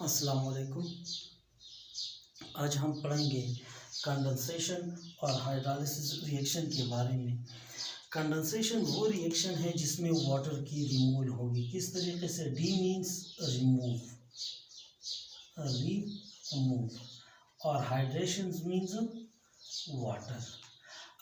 अस्सलाम वालेकुम। आज हम पढ़ेंगे कंडेंसेशन और हाइड्रोलिसिस रिएक्शन के बारे में। कंडेंसेशन वो रिएक्शन है जिसमें वाटर की रिमूवल होगी। किस तरीके से? डी मीन्स रिमूव, और हाइड्रेशन मीन्स वाटर।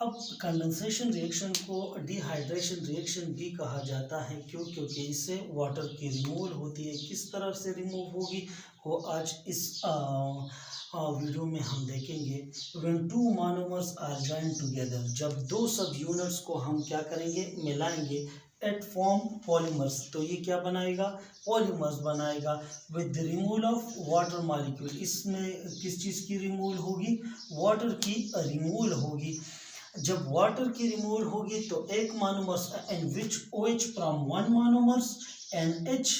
अब कंडेंसेशन रिएक्शन को डिहाइड्रेशन रिएक्शन भी कहा जाता है। क्यों? क्योंकि इससे वाटर की रिमूवल होती है। किस तरह से रिमूव होगी वो आज इस वीडियो में हम देखेंगे। When two monomers are joined together, जब दो सब यूनिट्स को हम क्या करेंगे? मिलाएंगे। एट फॉर्म पॉलीमर्स, तो ये क्या बनाएगा? पॉलीमर्स बनाएगा। With the removal of water molecule, इसमें किस चीज़ की रिमूवल होगी? वाटर की रिमूवल होगी। जब वाटर की रिमूवल होगी तो एक monomers in which OH from one monomers and H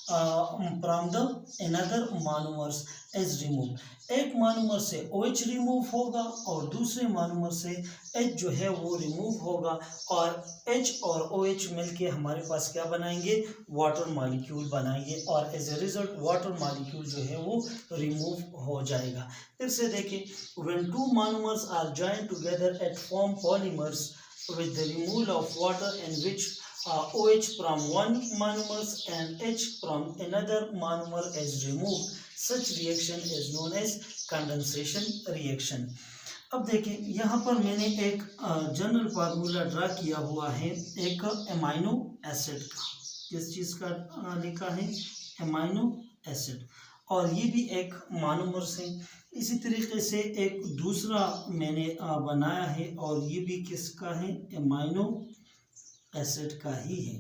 from the another monomers is remove. एक मोनोमर से OH रिमूव होगा और दूसरे मोनोमर से H जो है वो रिमूव होगा, और H और OH मिलके हमारे पास क्या बनाएंगे? वाटर मॉलिक्यूल बनाएंगे, और as a result water molecule जो है वो रिमूव हो जाएगा। फिर से देखिए, when two monomers are joined together at form polymers with the removal of water in which OH from one monomers and H from another monomer is removed. Such reaction is known as condensation reaction. अब देखें, यहाँ पर मैंने एक general formula draw किया हुआ है एक एमाइनो एसिड का। किस चीज़ का लिखा है? एमाइनो एसिड, और ये भी एक मोनोमर से। इसी तरीके से एक दूसरा मैंने बनाया है, और ये भी किसका है? एमाइनो एसिड का ही है।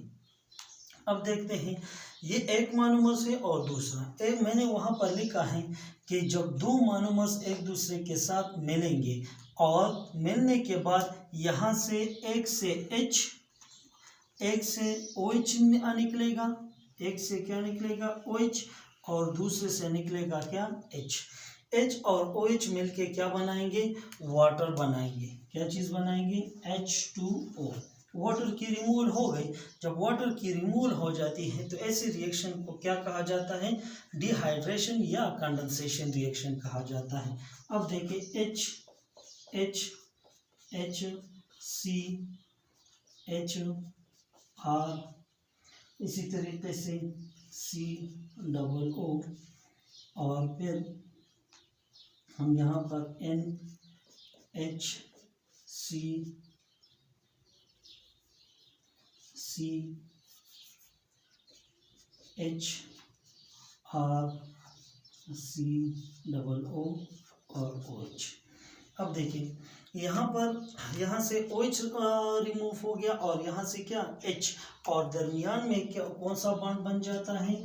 अब देखते हैं, ये एक मोनोमर से और दूसरा एक मैंने वहाँ पर लिखा है कि जब दो मोनोमर्स एक दूसरे के साथ मिलेंगे और मिलने के बाद यहाँ से एक से H, एक से OH निकलेगा, एक से क्या निकलेगा? OH, और दूसरे से निकलेगा क्या? H और OH मिलके क्या बनाएंगे? वाटर बनाएंगे। क्या चीज़ बनाएंगे? H2O। वाटर की रिमूवल हो गई। जब वाटर की रिमूवल हो जाती है तो ऐसे रिएक्शन को क्या कहा जाता है? डिहाइड्रेशन या कंडेंसेशन रिएक्शन कहा जाता है। अब देखिए, HCHR, इसी तरीके से COO, और फिर हम यहाँ पर NHCHRCOO और OH। अब देखिए, यहाँ से OH रिमूव हो गया, और यहाँ से क्या? H, और दरमियान में क्या कौन सा बॉन्ड बन जाता है?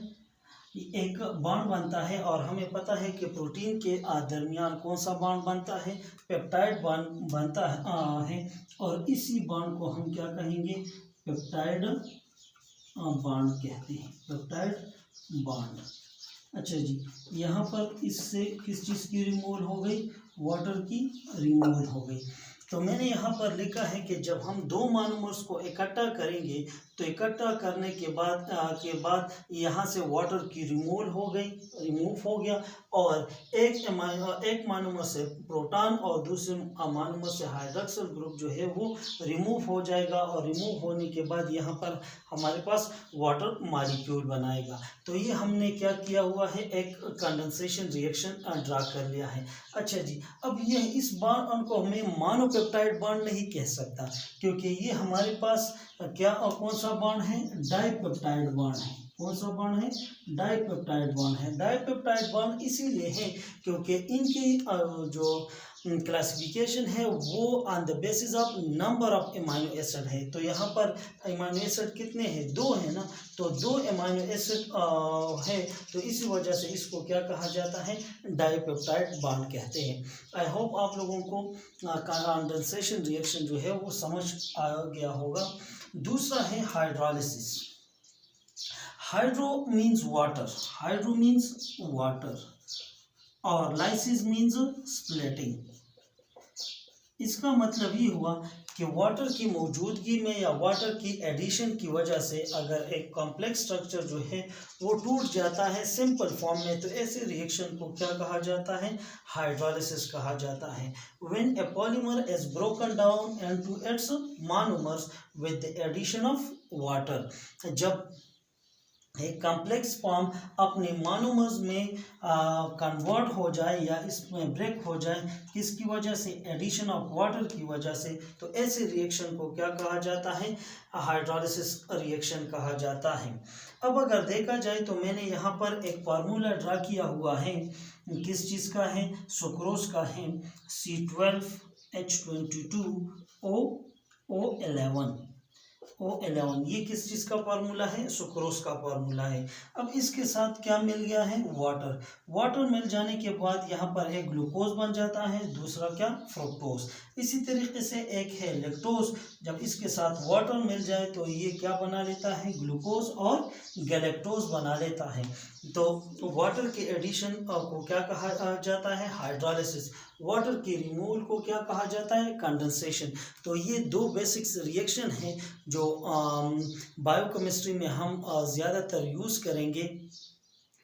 एक बॉन्ड बनता है, और हमें पता है कि प्रोटीन के दरमियान कौन सा बॉन्ड बनता है? पेप्टाइड बॉन्ड बनता है, और इसी बॉन्ड को हम क्या कहेंगे? पेप्टाइड बॉन्ड कहते हैं। Peptide bond. अच्छा जी, यहाँ पर इससे किस चीज़ की रिमूवल हो गई? वाटर की रिमूवल हो गई। तो मैंने यहाँ पर लिखा है कि जब हम दो मोनोमर्स को इकट्ठा करेंगे तो इकट्ठा करने के बाद यहाँ से वाटर की रिमूव हो गया, और एक मोनोमर से प्रोटॉन और दूसरे मोनोमर से हाइड्रोक्सिल ग्रुप जो है वो रिमूव हो जाएगा, और रिमूव होने के बाद यहाँ पर हमारे पास वाटर मॉलिक्यूल बनाएगा। तो ये हमने क्या किया हुआ है? एक कंडेंसेशन रिएक्शन ड्रा कर लिया है। अच्छा जी, अब ये इस बॉन्ड को हमें मोनोपेप्टाइड बॉन्ड नहीं कह सकता, क्योंकि ये हमारे पास क्या कौन सा बॉन्ड है? डाइपेप्टाइड बॉन्ड है। कौन सा बॉन्ड है? डाइपेप्टाइड बॉन्ड है। डाइपेप्टाइड बॉन्ड इसीलिए है क्योंकि इनकी जो क्लासिफिकेशन है वो on the basis of number of amino acid है। तो यहाँ पर एमाइनो एसिड कितने हैं? 2 है ना, तो 2 एमाइनो एसिड है, तो इसी वजह से इसको क्या कहा जाता है? डाइपेप्टाइड बॉन्ड कहते हैं। आई होप आप लोगों को कंडेंसेशन रिएक्शन जो है वो समझ आ गया होगा। दूसरा है हाइड्रोलिसिस। हाइड्रो मीन्स वाटर, और लाइसिस मीन्स स्प्लिटिंग। इसका मतलब ये हुआ कि वाटर की मौजूदगी में या वाटर की एडिशन की वजह से अगर एक कॉम्प्लेक्स स्ट्रक्चर जो है वो टूट जाता है सिंपल फॉर्म में, तो ऐसे रिएक्शन को क्या कहा जाता है? हाइड्रोलिसिस कहा जाता है। When a polymer is broken down into its monomers with the addition of water, जब एक कॉम्प्लेक्स फॉर्म अपने मोनोमर्स में कन्वर्ट हो जाए या इसमें ब्रेक हो जाए, किसकी वजह से? एडिशन ऑफ वाटर की वजह से, तो ऐसे रिएक्शन को क्या कहा जाता है? हाइड्रोलिसिस रिएक्शन कहा जाता है। अब अगर देखा जाए तो मैंने यहाँ पर एक फार्मूला ड्रा किया हुआ है, किस चीज़ का है? सुक्रोज का है, C12H22O11, ये किस चीज़ का फार्मूला है? सुक्रोज का फार्मूला है। अब इसके साथ क्या मिल गया है? वाटर। वाटर मिल जाने के बाद यहाँ पर एक ग्लूकोज बन जाता है, दूसरा क्या? फ्रुक्टोज। इसी तरीके से एक है लैक्टोज, जब इसके साथ वाटर मिल जाए तो ये क्या बना लेता है? ग्लूकोज और गैलेक्टोज बना लेता है। तो वाटर के एडिशन को क्या कहा जाता है? हाइड्रोलिसिस। वाटर के रिमूवल को क्या कहा जाता है? कंडेंसेशन। तो ये दो बेसिक्स रिएक्शन हैं जो बायोकेमिस्ट्री में हम ज़्यादातर यूज़ करेंगे।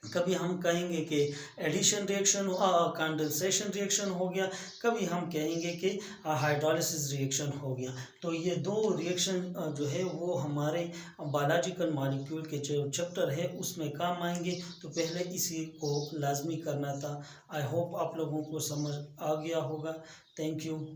कभी हम कहेंगे कि एडिशन रिएक्शन, कंडेंसेशन रिएक्शन हो गया, कभी हम कहेंगे कि हाइड्रोलिसिस रिएक्शन हो गया। तो ये दो रिएक्शन जो है वो हमारे बायोलॉजिकल मॉलिक्यूल के जो चैप्टर है उसमें काम आएंगे, तो पहले इसी को लाजमी करना था। आई होप आप लोगों को समझ आ गया होगा। Thank you.